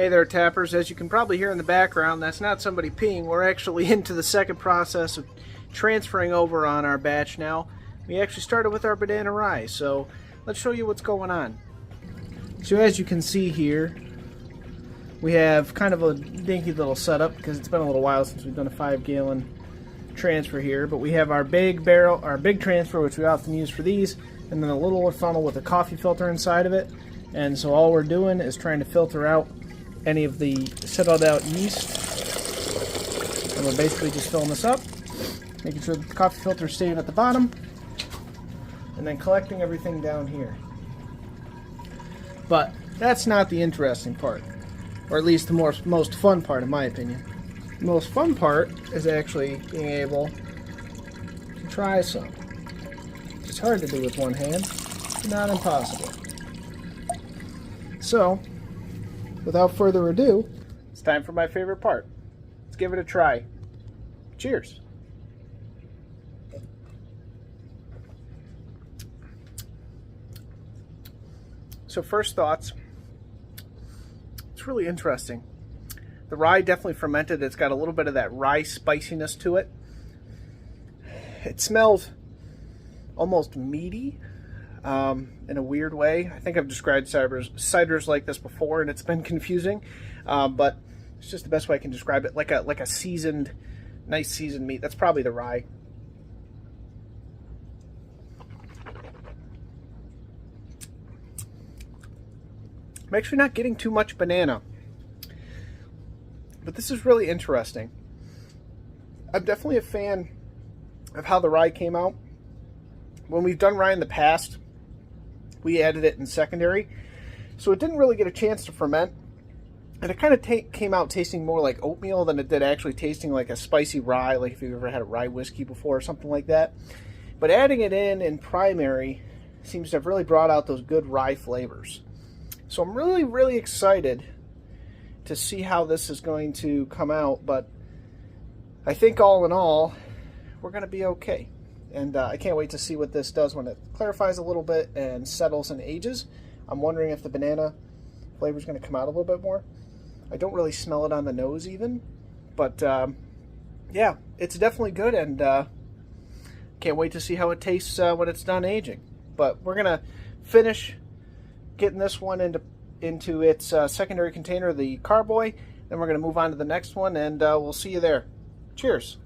Hey there, tappers. As you can probably hear in the background, that's not somebody peeing. We're actually into the second process of transferring over on our batch now. We actually started with our banana rye, so let's show you what's going on. So as you can see here, we have kind of a dinky little setup because it's been a little while since we've done a 5-gallon transfer here, but we have our big barrel, our big transfer, which we often use for these, and then a little funnel with a coffee filter inside of it. And so all we're doing is trying to filter out any of the settled out yeast, and we're basically just filling this up, making sure that the coffee filter is staying at the bottom, and then collecting everything down here. But that's not the interesting part, or at least the most fun part in my opinion. The most fun part is actually being able to try some. It's hard to do with one hand, but not impossible. So, without further ado, it's time for my favorite part. Let's give it a try. Cheers. So first thoughts, it's really interesting. The rye definitely fermented. It's got a little bit of that rye spiciness to it. It smells almost meaty. In a weird way. I think I've described ciders like this before, and it's been confusing, but it's just the best way I can describe it. Like a seasoned, nice seasoned meat. That's probably the rye. I'm actually not getting too much banana, but this is really interesting. I'm definitely a fan of how the rye came out. When we've done rye in the past, we added it in secondary, so it didn't really get a chance to ferment, and it kind of came out tasting more like oatmeal than it did actually tasting like a spicy rye, like if you've ever had a rye whiskey before or something like that. But adding it in primary seems to have really brought out those good rye flavors. So I'm really excited to see how this is going to come out, but I think all in all, we're going to be okay. And I can't wait to see what this does when it clarifies a little bit and settles and ages. I'm wondering if the banana flavor is going to come out a little bit more. I don't really smell it on the nose even. But yeah, it's definitely good, and can't wait to see how it tastes when it's done aging. But we're going to finish getting this one into its secondary container, the carboy. Then we're going to move on to the next one, and we'll see you there. Cheers.